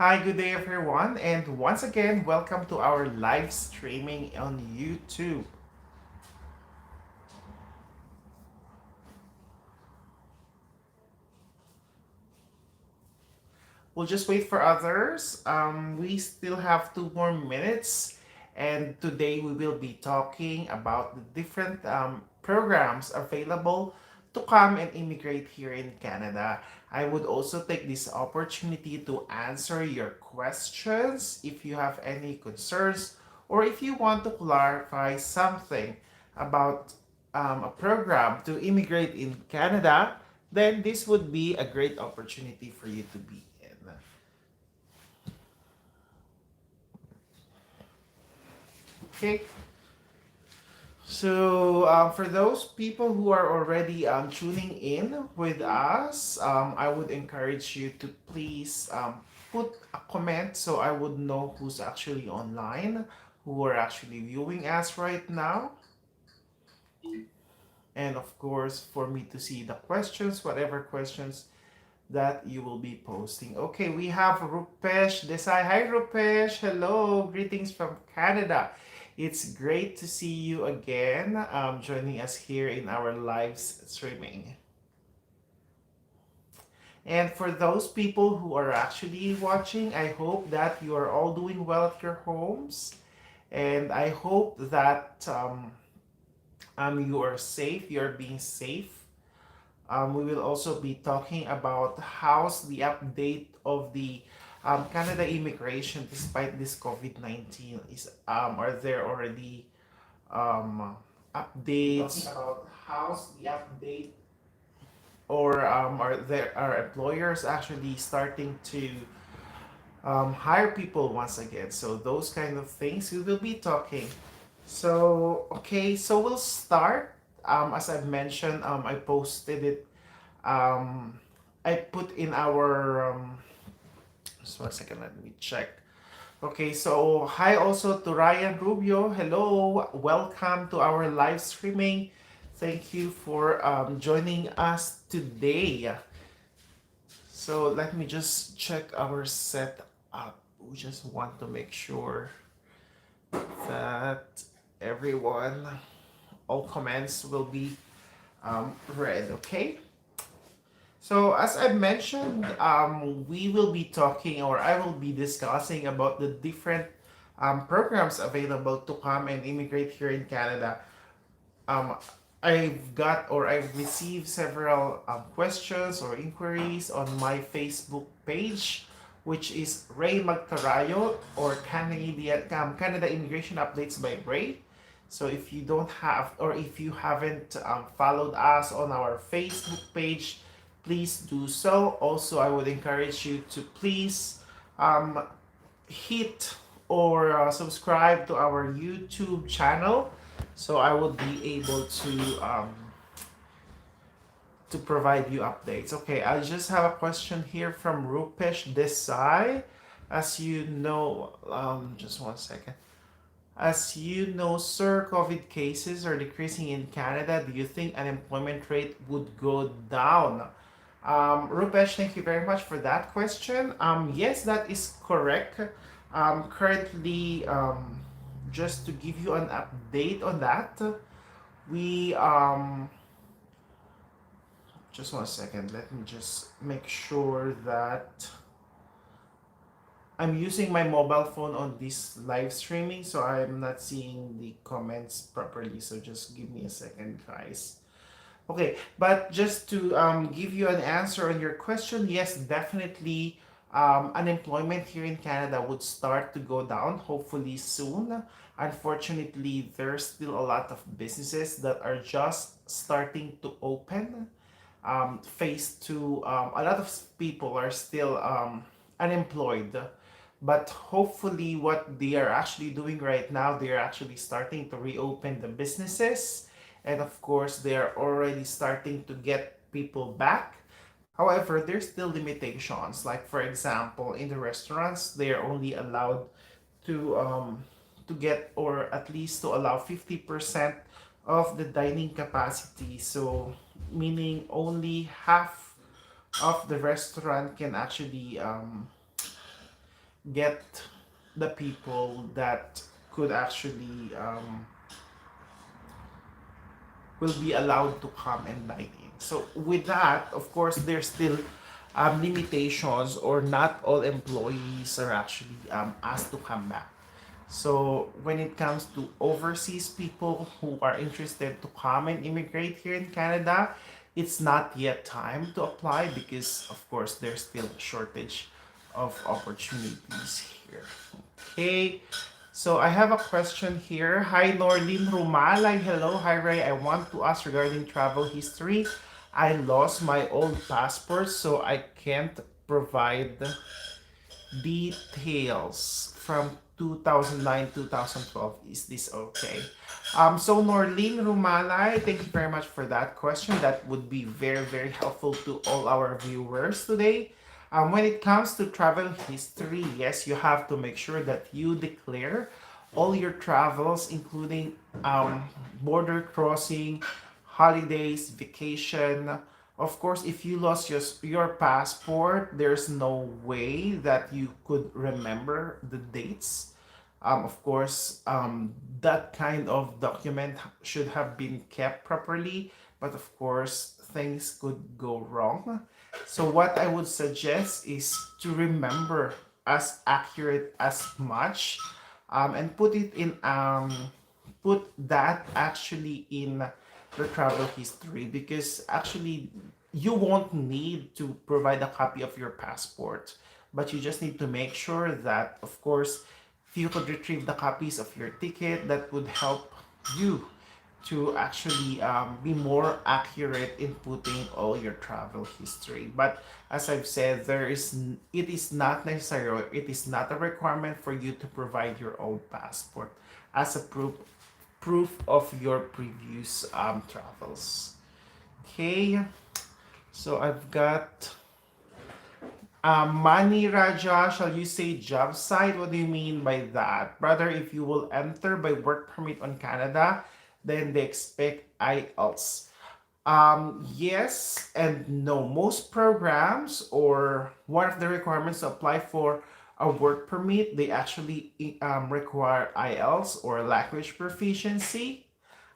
Hi, good day everyone, and once again, welcome to our live streaming on YouTube. We'll just wait for others. We still have 2 more minutes, and today we will be talking about the different programs available to come and immigrate here in Canada. I would also take this opportunity to answer your questions if you have any concerns or if you want to clarify something about a program to immigrate in Canada, then this would be a great opportunity for you to be in. Okay, so for those people who are already tuning in with us, I would encourage you to please put a comment so I would know who's actually online, who are actually viewing us right now. And of course, for me to see the questions, whatever questions that you will be posting. Okay, we have Rupesh Desai. Hi, Rupesh. Hello. Greetings from Canada. It's great to see you again, joining us here in our live streaming. And for those people who are actually watching, I hope that you are all doing well at your homes. And I hope that you are safe, you are being safe. We will also be talking about how's the update of the Canada immigration despite this COVID-19 is are there already updates about how's the update or are employers actually starting to hire people once again, so those kind of things we will be talking. So okay, so we'll start. As I've mentioned, I posted it. um, I put in our just 1 second, let me check. Okay, so hi also to Ryan Rubio. Hello, welcome to our live streaming. Thank you for joining us today. So let me just check our setup. We just want to make sure that everyone, all comments will be read. Okay. So as I mentioned, we will be talking, or I will be discussing about the different programs available to come and immigrate here in Canada. Um, I've received several questions or inquiries on my Facebook page, which is Ray Magcarayo, or Canada Immigration Updates by Ray. So if you don't have, or if you haven't followed us on our Facebook page, please do so. Also, I would encourage you to please um, hit or subscribe to our YouTube channel, so I will be able to provide you updates. Okay, I just have a question here from Rupesh Desai. As you know, just 1 second. As you know, sir, COVID cases are decreasing in Canada. Do you think unemployment rate would go down? Rupesh, thank you very much for that question. Yes, that is correct. Currently, just to give you an update on that, we just 1 second. Let me just make sure that I'm using my mobile phone on this live streaming, so I'm not seeing the comments properly. So just give me a second, guys. Okay, but just to give you an answer on your question, yes, definitely unemployment here in Canada would start to go down, hopefully soon. Unfortunately, there's still a lot of businesses that are just starting to open. Phase two, a lot of people are still unemployed. But hopefully, what they are actually doing right now, they are actually starting to reopen the businesses. And of course, they are already starting to get people back. However, there's still limitations. Like for example, in the restaurants, they are only allowed to get, or at least to allow 50% of the dining capacity. So meaning only half of the restaurant can actually get the people that could actually will be allowed to come and dine in. So with that, of course, there's still limitations, or not all employees are actually asked to come back. So when it comes to overseas people who are interested to come and immigrate here in Canada, it's not yet time to apply because of course there's still a shortage of opportunities here. Okay, so I have a question here. Hi Norlin Rumalay. Hello. Hi Ray. I want to ask regarding travel history. I lost my old passport, so I can't provide details from 2009 2012. Is this okay? So Norlene Rumalay, thank you very much for that question. That would be very, very helpful to all our viewers today. When it comes to travel history, yes, you have to make sure that you declare all your travels, including border crossing, holidays, vacation. Of course, if you lost your passport, there's no way that you could remember the dates. Of course, that kind of document should have been kept properly, but of course, things could go wrong. So, what I would suggest is to remember as accurate as much, and put that actually in the travel history, because actually you won't need to provide a copy of your passport, but you just need to make sure that of course if you could retrieve the copies of your ticket, that would help you to actually be more accurate in putting all your travel history. But as I've said, it is not necessary, it is not a requirement for you to provide your old passport as a proof of your previous travels. Okay, so I've got Mani Raja. Shall you say job site? What do you mean by that? Brother, if you will enter by work permit on Canada, then they expect IELTS. Yes and no. Most programs, or one of the requirements to apply for a work permit, they actually require IELTS or language proficiency,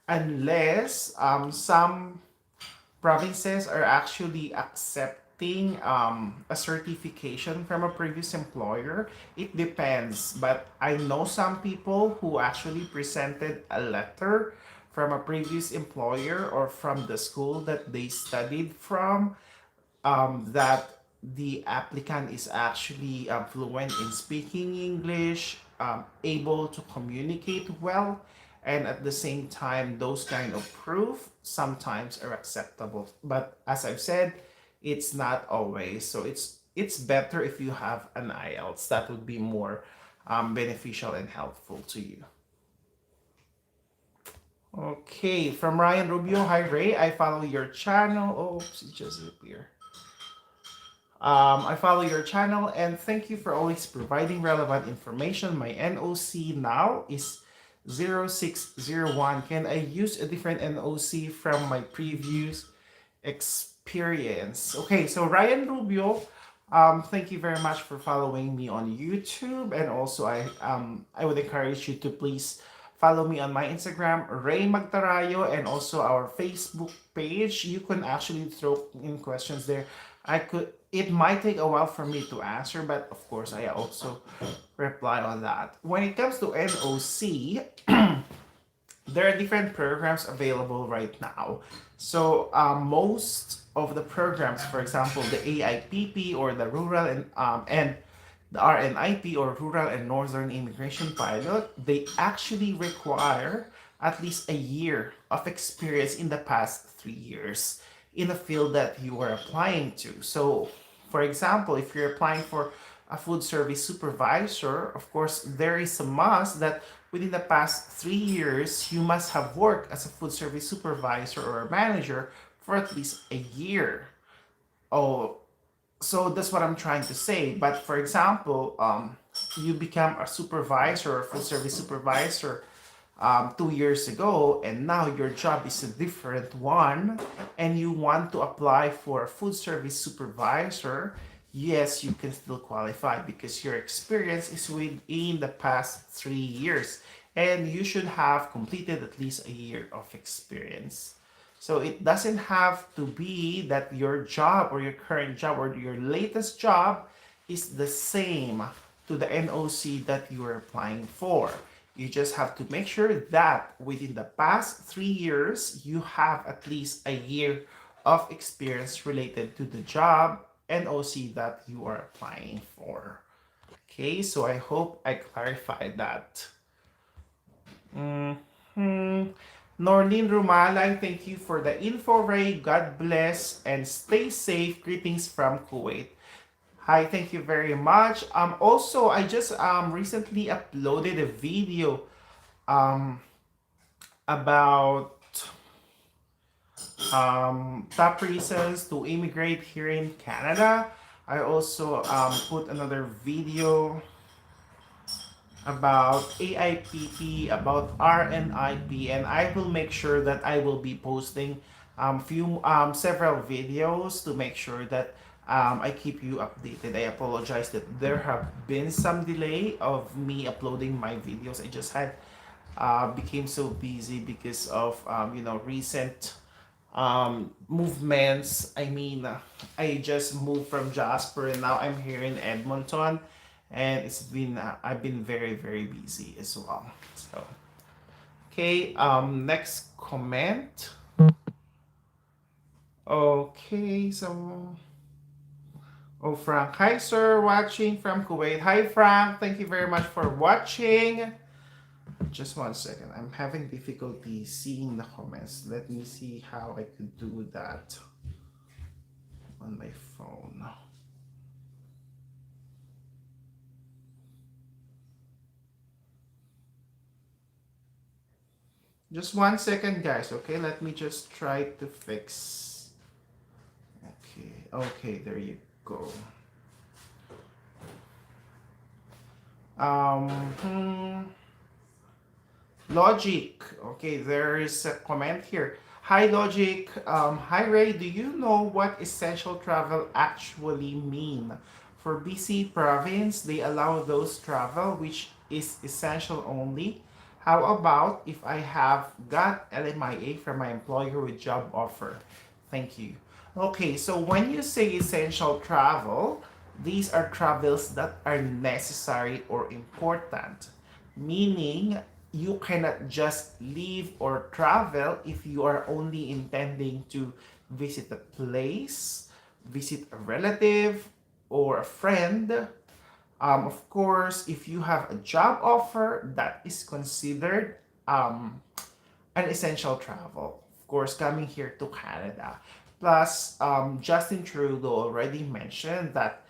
unless some provinces are actually accepting a certification from a previous employer. It depends, but I know some people who actually presented a letter from a previous employer or from the school that they studied from, that the applicant is actually fluent in speaking English, able to communicate well, and at the same time, those kind of proof sometimes are acceptable. But as I've said, it's not always. So it's better if you have an IELTS. That would be more beneficial and helpful to you. Okay, from Ryan Rubio. Hi Ray, I follow your channel. Oops, it just appeared. I follow your channel and thank you for always providing relevant information. My NOC now is 0601. Can I use a different NOC from my previous experience? Okay, so Ryan Rubio, thank you very much for following me on YouTube, and also I would encourage you to please follow me on my Instagram, Ray Magtarayo, and also our Facebook page. You can actually throw in questions there. It might take a while for me to answer, but of course I also reply on that. When it comes to NOC, there are different programs available right now. So most of the programs, for example, the AIPP or the rural and the RNIP or Rural and Northern Immigration Pilot, they actually require at least a year of experience in the past 3 years in the field that you are applying to. So, for example, if you're applying for a food service supervisor, of course, there is a must that within the past 3 years, you must have worked as a food service supervisor or a manager for at least a year. Oh, so that's what I'm trying to say. But for example, you become a supervisor or food service supervisor 2 years ago, and now your job is a different one, and you want to apply for a food service supervisor, yes, you can still qualify because your experience is within the past 3 years and you should have completed at least a year of experience. So it doesn't have to be that your job or your current job or your latest job is the same to the NOC that you are applying for. You just have to make sure that within the past 3 years, you have at least a year of experience related to the job NOC that you are applying for. Okay, so I hope I clarified that. Mm-hmm. Norlin Rumalay, thank you for the info, Ray. God bless and stay safe. Greetings from Kuwait. Hi, thank you very much. Also, I just recently uploaded a video um about top reasons to immigrate here in Canada. I also put another video about AIPP, about RNIP, and I will make sure that I will be posting several videos to make sure that I keep you updated. I apologize that there have been some delay of me uploading my videos. I just had became so busy because of recent movements. I mean, I just moved from Jasper and now I'm here in Edmonton, and I've been very busy as well. So okay, next comment. Okay, so Frank, hi sir, watching from Kuwait. Hi Frank, thank you very much for watching. Just 1 second, I'm having difficulty seeing the comments. Let me see how I could do that on my phone. Just 1 second, guys. Okay, let me just try to fix. Okay, there you go. Um, hmm. Logic. Okay, there is a comment here. Hi, Logic. Hi, Ray. Do you know what essential travel actually mean? For BC province, they allow those travel which is essential only. How about if I have got LMIA from my employer with job offer? Thank you. Okay, so when you say essential travel, these are travels that are necessary or important, meaning you cannot just leave or travel if you are only intending to visit a place, visit a relative or a friend. Of course, if you have a job offer, that is considered an essential travel. Of course, coming here to Canada. Plus, Justin Trudeau already mentioned that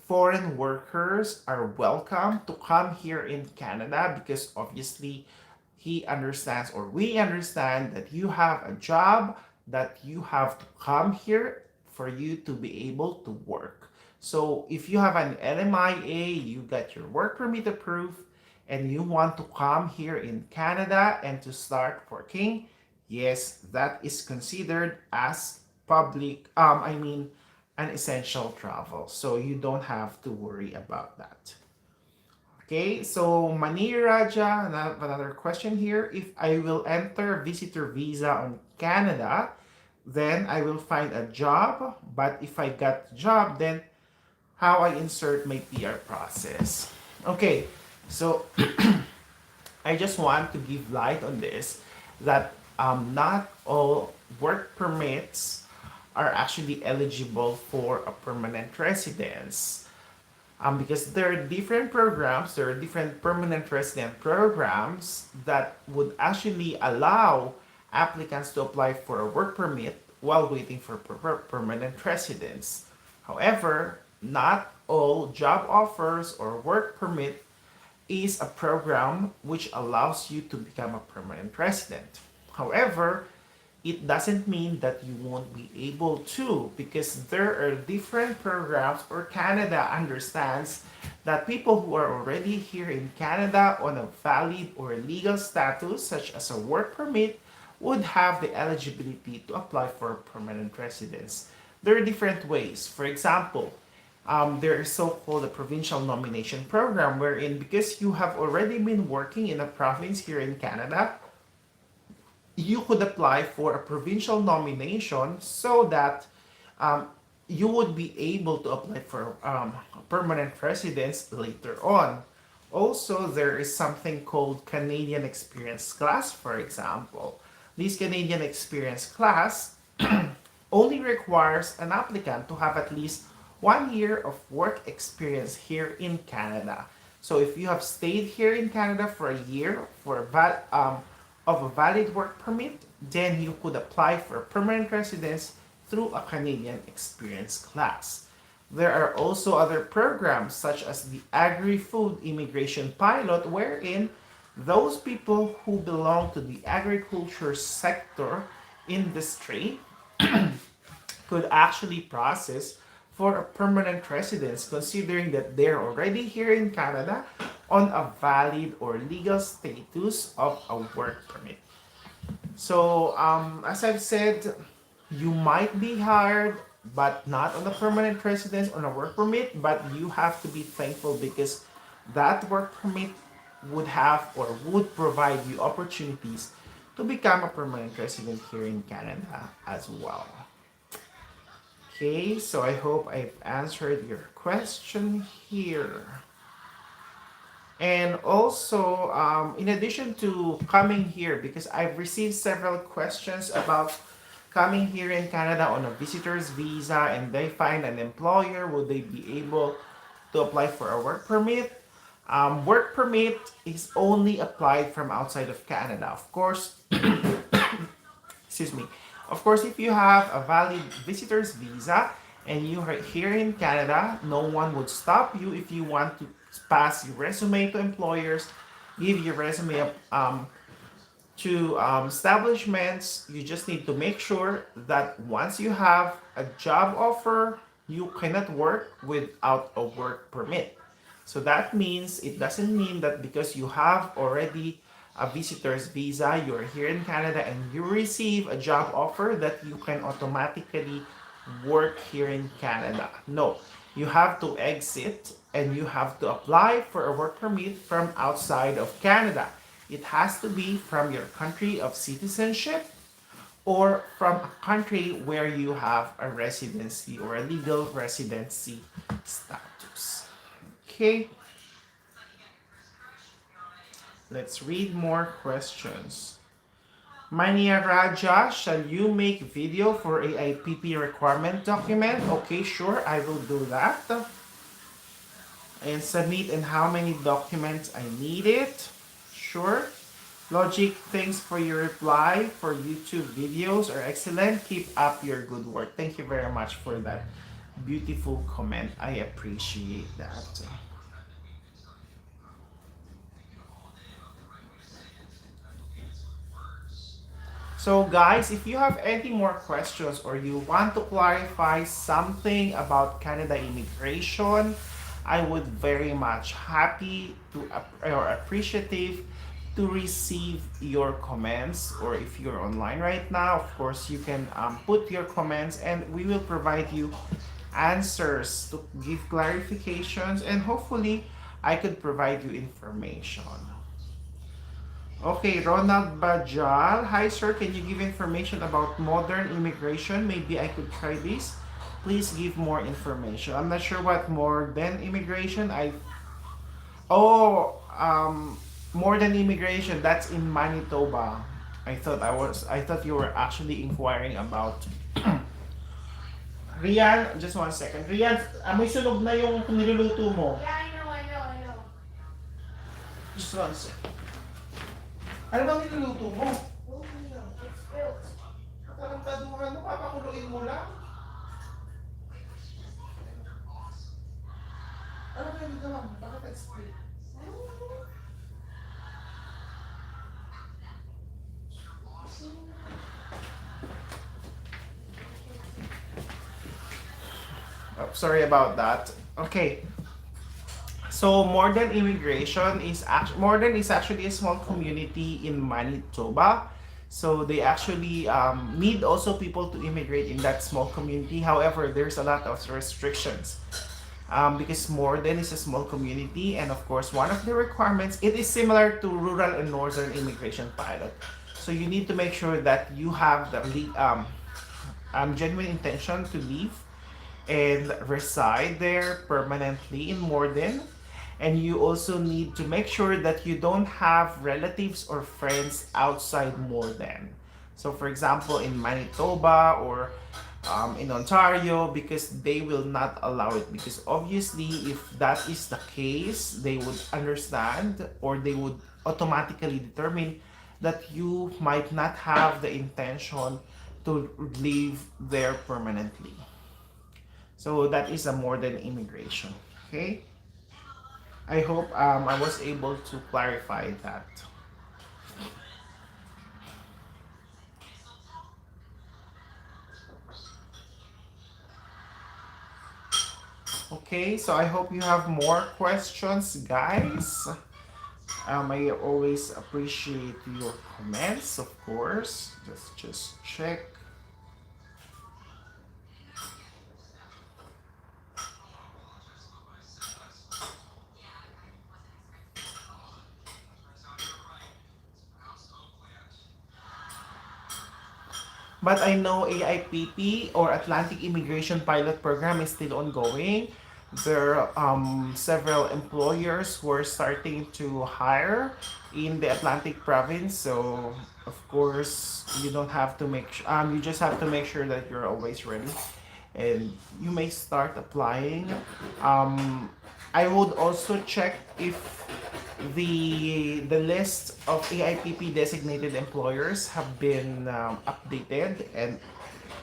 foreign workers are welcome to come here in Canada because obviously he understands or we understand that you have a job, that you have to come here for you to be able to work. So if you have an LMIA, you got your work permit approved, and you want to come here in Canada and to start working, yes, that is considered as an essential travel. So you don't have to worry about that. Okay, so Mani Raja, another question here. If I will enter visitor visa on Canada, then I will find a job. But if I got a job, then how I insert my PR process? Okay, so I just want to give light on this that not all work permits are actually eligible for a permanent residence. Because there are different programs, there are different permanent resident programs that would actually allow applicants to apply for a work permit while waiting for permanent residence. However, not all job offers or work permit is a program which allows you to become a permanent resident. However, it doesn't mean that you won't be able to, because there are different programs, or Canada understands that people who are already here in Canada on a valid or legal status, such as a work permit, would have the eligibility to apply for permanent residence. There are different ways. For example, there is so-called a provincial nomination program wherein because you have already been working in a province here in Canada, you could apply for a provincial nomination so that um, you would be able to apply for permanent residence later on. Also, there is something called Canadian Experience Class, for example. This Canadian Experience Class only requires an applicant to have at least 1 year of work experience here in Canada. So if you have stayed here in Canada for a year of a valid work permit, then you could apply for permanent residence through a Canadian Experience Class. There are also other programs such as the Agri-Food Immigration Pilot, wherein those people who belong to the agriculture sector industry could actually process for a permanent residence considering that they're already here in Canada on a valid or legal status of a work permit. So, as I've said, you might be hired but not on a permanent residence on a work permit, but you have to be thankful because that work permit would have or would provide you opportunities to become a permanent resident here in Canada as well. Okay, so I hope I've answered your question here. And also, in addition to coming here, because I've received several questions about coming here in Canada on a visitor's visa and they find an employer, would they be able to apply for a work permit? Work permit is only applied from outside of Canada. Of course, excuse me. Of course, if you have a valid visitor's visa and you are here in Canada, no one would stop you if you want to pass your resume to employers, give your resume to establishments. You just need to make sure that once you have a job offer, you cannot work without a work permit. So that means it doesn't mean that because you have already a visitor's visa, you're here in Canada and you receive a job offer that you can automatically work here in Canada. No, you have to exit and you have to apply for a work permit from outside of Canada. It has to be from your country of citizenship or from a country where you have a residency or a legal residency status. Okay. Let's read more questions. Mania Raja, shall you make video for AIPP requirement document? Okay, sure, I will do that. And submit and how many documents I need it. Sure. Logic, thanks for your reply for YouTube videos are excellent. Keep up your good work. Thank you very much for that beautiful comment. I appreciate that. So guys, if you have any more questions or you want to clarify something about Canada immigration, I would very much happy to or appreciative to receive your comments. Or if you're online right now, of course you can put your comments and we will provide you answers to give clarifications and hopefully I could provide you information. Okay, Ronald Bajal. Hi, sir. Can you give information about modern immigration? Maybe I could try this. Please give more information. I'm not sure what modern immigration. Oh, modern immigration. That's in Manitoba. I thought you were actually inquiring about. Rian, just 1 second. Rian, may sunog na yung niluluto mo. Yeah, I know. Just 1 second. Ano bang niluluto mo? Oh, no, it's spilled. Tarantaduhan mo, papakuluin mo lang. Ano ba yung ginawa mo? Bakit nag-split? Oh, sorry about that. Okay. So Modern Immigration is actually a small community in Manitoba. So they actually need also people to immigrate in that small community. However, there's a lot of restrictions. because Morden is a small community, and of course, one of the requirements, it is similar to rural and northern immigration pilot. So you need to make sure that you have the genuine intention to leave and reside there permanently in Morden. And you also need to make sure that you don't have relatives or friends outside Morden. So, for example, in Manitoba or in Ontario, because they will not allow it. Because obviously, if that is the case, they would understand or they would automatically determine that you might not have the intention to live there permanently. So that is a more than immigration. Okay. I hope I was able to clarify that. Okay, so I hope you have more questions, guys. I always appreciate your comments, of course. Let's just check. But I know AIPP or Atlantic Immigration Pilot Program is still ongoing. There are several employers who are starting to hire in the Atlantic province. So of course you don't have to you just have to make sure that you're always ready, and you may start applying. Um, I would also check if the list of AIPP designated employers have been updated, and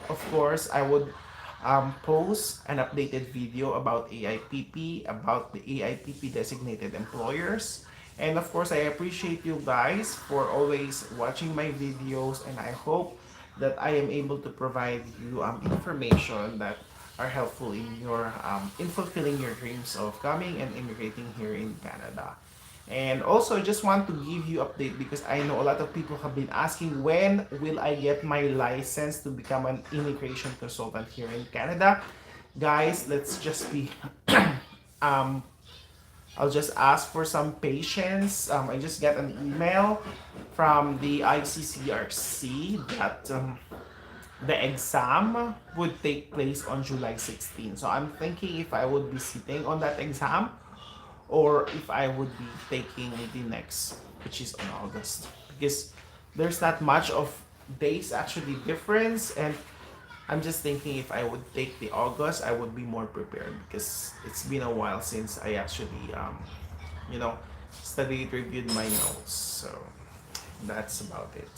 of course I would post an updated video about AIPP, about the AIPP designated employers. And of course I appreciate you guys for always watching my videos, and I hope that I am able to provide you information that are helpful in fulfilling your dreams of coming and immigrating here in Canada. And also, I just want to give you update because I know a lot of people have been asking when will I get my license to become an immigration consultant here in Canada. Guys, let's just be um I'll just ask for some patience. I just got an email from the ICCRC that the exam would take place on July 16. So I'm thinking if I would be sitting on that exam or if I would be taking the next, which is on August. Because there's not much of days actually difference, and I'm just thinking if I would take the August, I would be more prepared because it's been a while since I actually, you know, studied, reviewed my notes. So that's about it.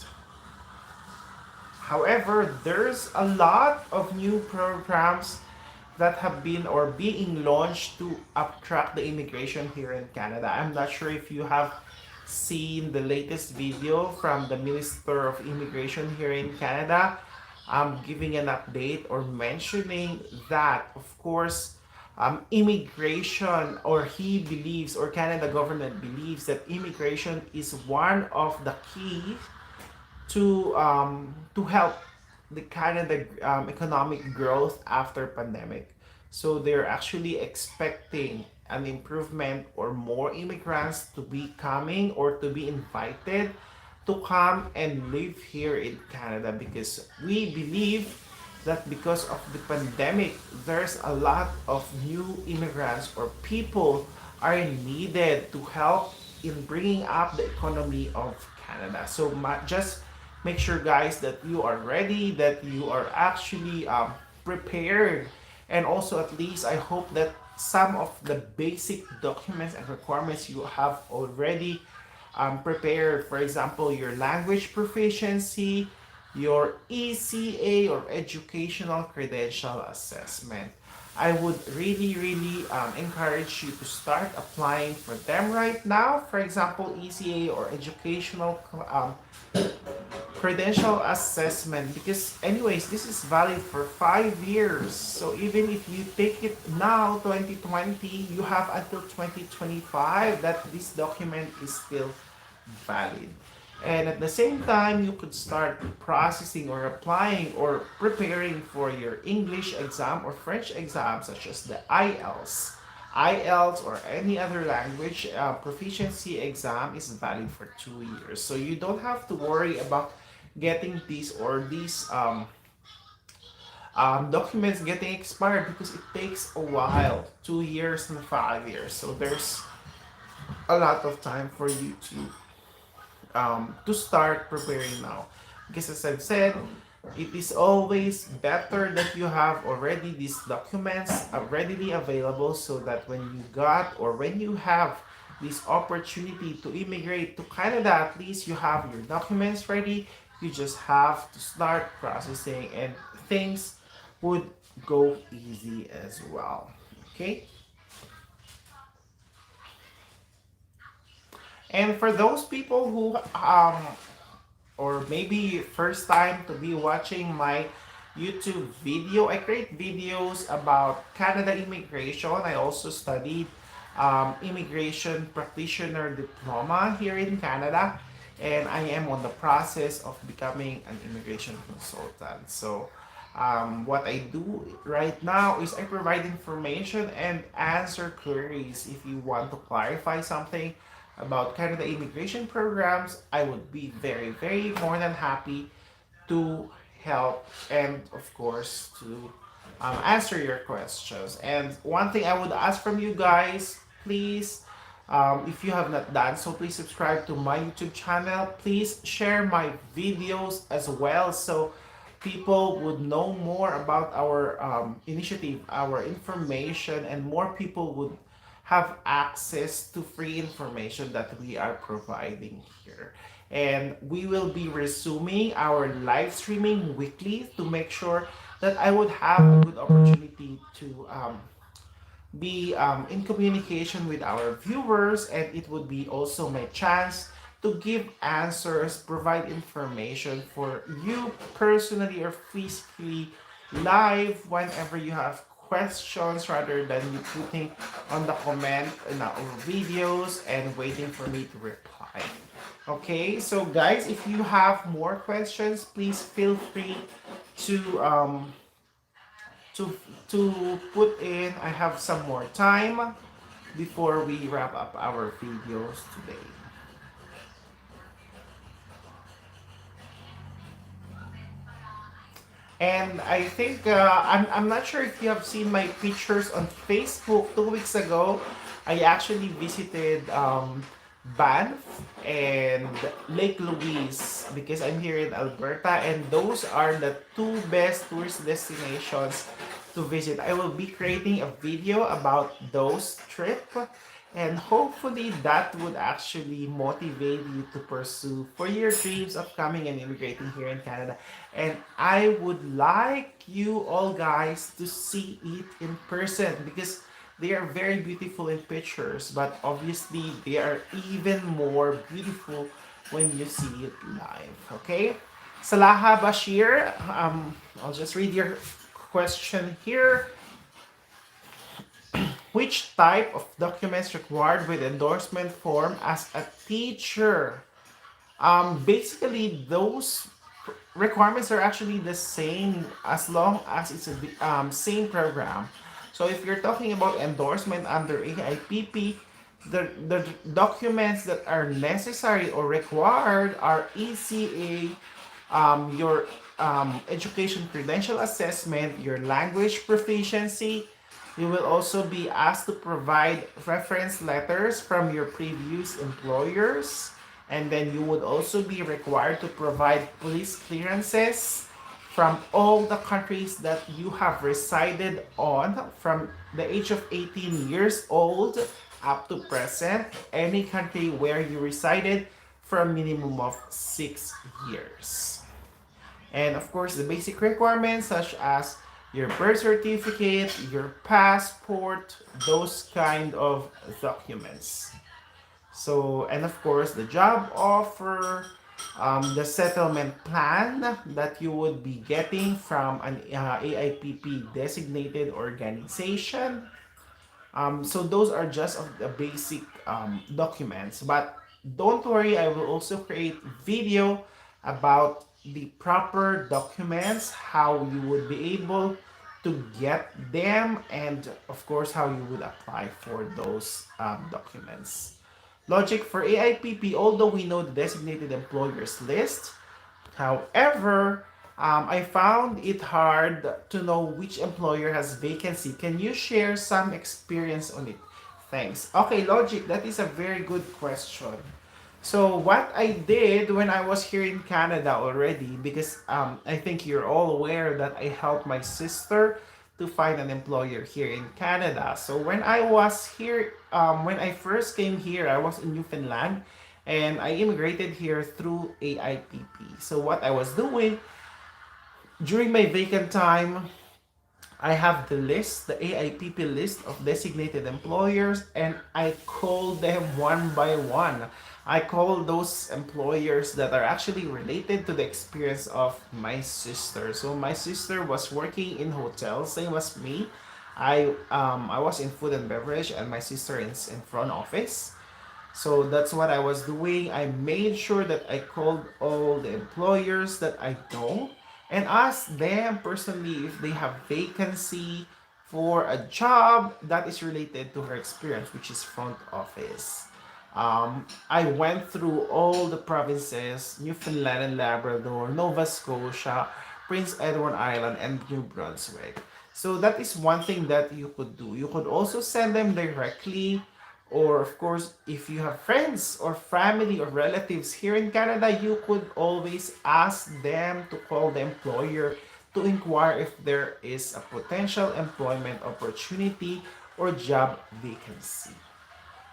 However, there's a lot of new programs that have been or being launched to attract the immigration here in Canada. I'm not sure if you have seen the latest video from the Minister of Immigration here in Canada, giving an update or mentioning that, of course, immigration, or he believes, or Canada government believes that immigration is one of the key to help the Canada economic growth after pandemic. So they're actually expecting an improvement or more immigrants to be coming or to be invited to come and live here in Canada, because we believe that because of the pandemic, there's a lot of new immigrants or people are needed to help in bringing up the economy of Canada. So just make sure, guys, that you are ready, that you are actually prepared, and also at least I hope that some of the basic documents and requirements you have already prepared. For example, your language proficiency, your ECA or educational credential assessment. I would really, really encourage you to start applying for them right now. For example, ECA or educational credential assessment, because anyways this is valid for 5 years, so even if you take it now 2020, you have until 2025 that this document is still valid. And at the same time, you could start processing or applying or preparing for your English exam or French exam, such as the IELTS. IELTS or any other language proficiency exam is valid for 2 years. So you don't have to worry about getting these documents getting expired because it takes a while, 2 years and 5 years. So there's a lot of time for you to start preparing now. Because as I've said, it is always better that you have already these documents readily available so that when you got or when you have this opportunity to immigrate to Canada, at least you have your documents ready. You just have to start processing and things would go easy as well. Okay? And for those people who or maybe first time to be watching my YouTube video. I create videos about Canada immigration. I also studied immigration practitioner diploma here in Canada, and I am on the process of becoming an immigration consultant. So what I do right now is I provide information and answer queries. If you want to clarify something about Canada immigration programs, I would be very, very more than happy to help and, of course, to answer your questions. And one thing I would ask from you guys, please, if you have not done so, please subscribe to my YouTube channel. Please share my videos as well so people would know more about our initiative, our information, and more people would have access to free information that we are providing here. And we will be resuming our live streaming weekly to make sure that I would have a good opportunity to be in communication with our viewers, and it would be also my chance to give answers, provide information for you personally or physically live whenever you have questions rather than you putting on the comment in our videos and waiting for me to reply. Okay, so guys, if you have more questions, please feel free to to to put in. I have some more time before we wrap up our videos today. And I think I'm not sure if you have seen my pictures on Facebook 2 weeks ago. I actually visited Banff and Lake Louise because I'm here in Alberta, and those are the two best tourist destinations to visit. I will be creating a video about those trips, and hopefully that would actually motivate you to pursue for your dreams of coming and immigrating here in Canada. And I would like you all guys to see it in person because they are very beautiful in pictures, but obviously they are even more beautiful when you see it live. Okay? Salaha Bashir, I'll just read your question here. Which type of documents required with endorsement form as a teacher? Basically, those requirements are actually the same as long as it's a same program. So if you're talking about endorsement under AIPP, the documents that are necessary or required are ECA, your education credential assessment, your language proficiency. You will also be asked to provide reference letters from your previous employers. And then you would also be required to provide police clearances from all the countries that you have resided on from the age of 18 years old up to present. Any country where you resided for a minimum of 6 years. And of course, the basic requirements such as your birth certificate, your passport, those kind of documents. So, and of course, the job offer, the settlement plan that you would be getting from an AIPP designated organization. So those are just of the basic documents. But don't worry, I will also create video about the proper documents, how you would be able to get them, and of course, how you would apply for those documents. Logic for AIPP, although we know the designated employers list, however, I found it hard to know which employer has vacancy. Can you share some experience on it? Thanks. Okay, Logic, that is a very good question. So what I did when I was here in Canada already, because I think you're all aware that I helped my sister to find an employer here in Canada. So when I was here, when I first came here, I was in Newfoundland, and I immigrated here through AIPP. So what I was doing during my vacant time, I have the list, the AIPP list of designated employers, and I call them one by one. I call those employers that are actually related to the experience of my sister. So my sister was working in hotels, same as me. I was in food and beverage, and my sister is in front office. So that's what I was doing. I made sure that I called all the employers that I know and asked them personally if they have vacancy for a job that is related to her experience, which is front office. I went through all the provinces, Newfoundland and Labrador, Nova Scotia, Prince Edward Island, and New Brunswick. So that is one thing that you could do. You could also send them directly, or of course, if you have friends or family or relatives here in Canada, you could always ask them to call the employer to inquire if there is a potential employment opportunity or job vacancy.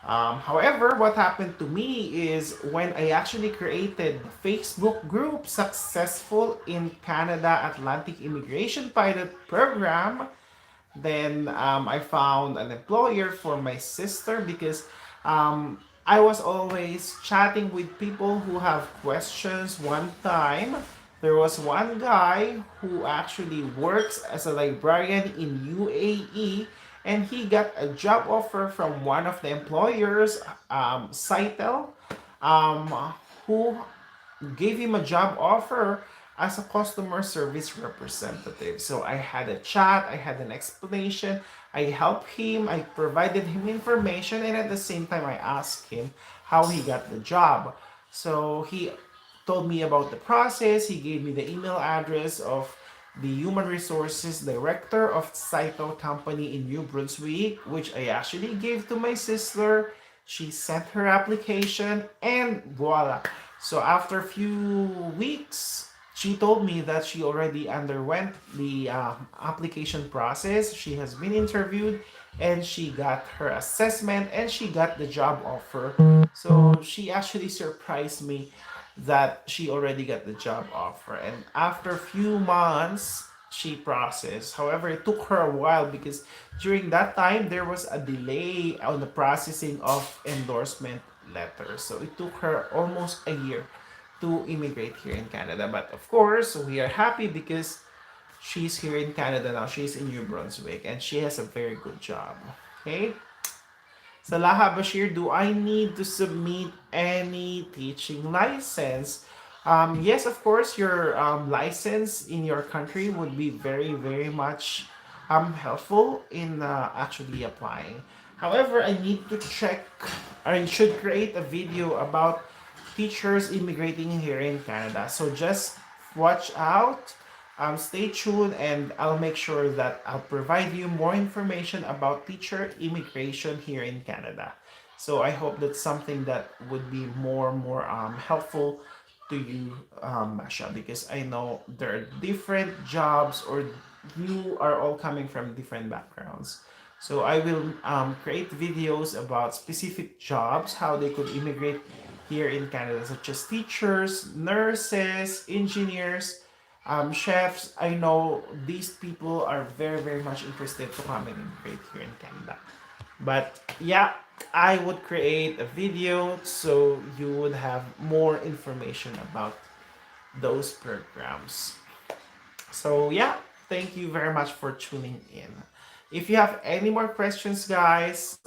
However, what happened to me is when I actually created the Facebook group Successful in Canada Atlantic Immigration Pilot Program, then I found an employer for my sister because I was always chatting with people who have questions. One time, there was one guy who actually works as a librarian in UAE, and he got a job offer from one of the employers, Saitel, who gave him a job offer as a customer service representative. So I had a chat, I had an explanation, I helped him, I provided him information, and at the same time, I asked him how he got the job. So he told me about the process, he gave me the email address of the human resources director of Cycle company in New Brunswick, which I actually gave to my sister. She sent her application, and voila. So after a few weeks, she told me that she already underwent the application process. She has been interviewed, and she got her assessment, and she got the job offer. So she actually surprised me that she already got the job offer. And after a few months, she processed. However, it took her a while because during that time there was a delay on the processing of endorsement letters. So it took her almost a year to immigrate here in Canada. But of course, we are happy because she's here in Canada now. She's in New Brunswick, and she has a very good job. Okay? Salaha Bashir, do I need to submit any teaching license? Yes, of course, your license in your country would be very, very much helpful in actually applying. However, I need to check, I should create a video about teachers immigrating here in Canada. So just watch out, stay tuned, and I'll make sure that I'll provide you more information about teacher immigration here in Canada. So I hope that's something that would be more helpful to you, Masha, because I know there are different jobs, or you are all coming from different backgrounds. So I will create videos about specific jobs, how they could immigrate here in Canada, such as teachers, nurses, engineers, chefs. I know these people are very, very much interested to come and immigrate here in Canada. But yeah, I would create a video so you would have more information about those programs. So yeah, thank you very much for tuning in. If you have any more questions, guys,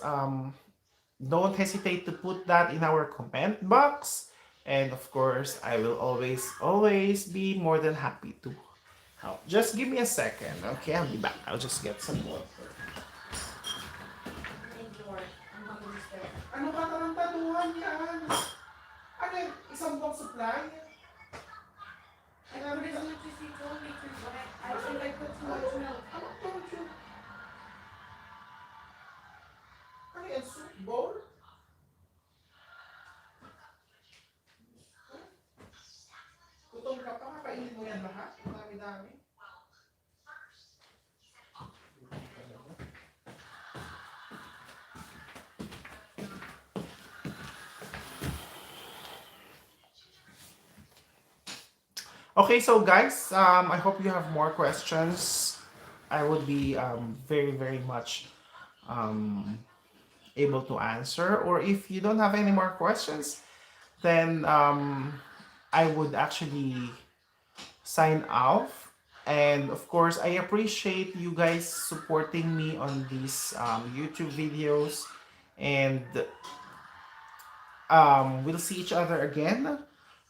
don't hesitate to put that in our comment box. And of course, I will always be more than happy to help. Just give me a second, okay? I'll be back. I'll just get some water. Thank you, Lord. I'm not gonna spare. Ano ba tarantaduhan yan? Ano yan? Isang buwang supply? I Ano put as yan? much as you told me to, but I think I put too much milk. Ano told you? Ano yan? Soup bowl? Gutom ka pa, kakainin mo yan lahat? Ang dami-dami. Okay, so guys, I hope you have more questions. I would be very, very much um, able to answer. Or if you don't have any more questions, then I would actually sign off. And of course, I appreciate you guys supporting me on these YouTube videos. And we'll see each other again.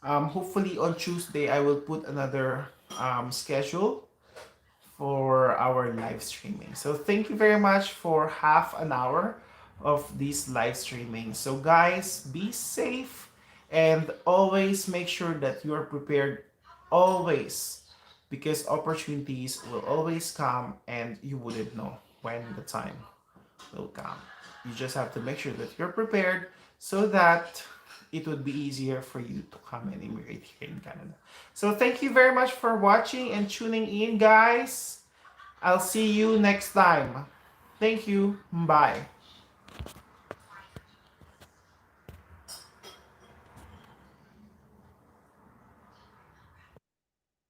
Hopefully on Tuesday, I will put another schedule for our live streaming. So thank you very much for half an hour of this live streaming. So guys, be safe and always make sure that you are prepared always, because opportunities will always come and you wouldn't know when the time will come. You just have to make sure that you're prepared so that it would be easier for you to come and immigrate here in Canada. So thank you very much for watching and tuning in, guys. I'll see you next time. Thank you. Bye.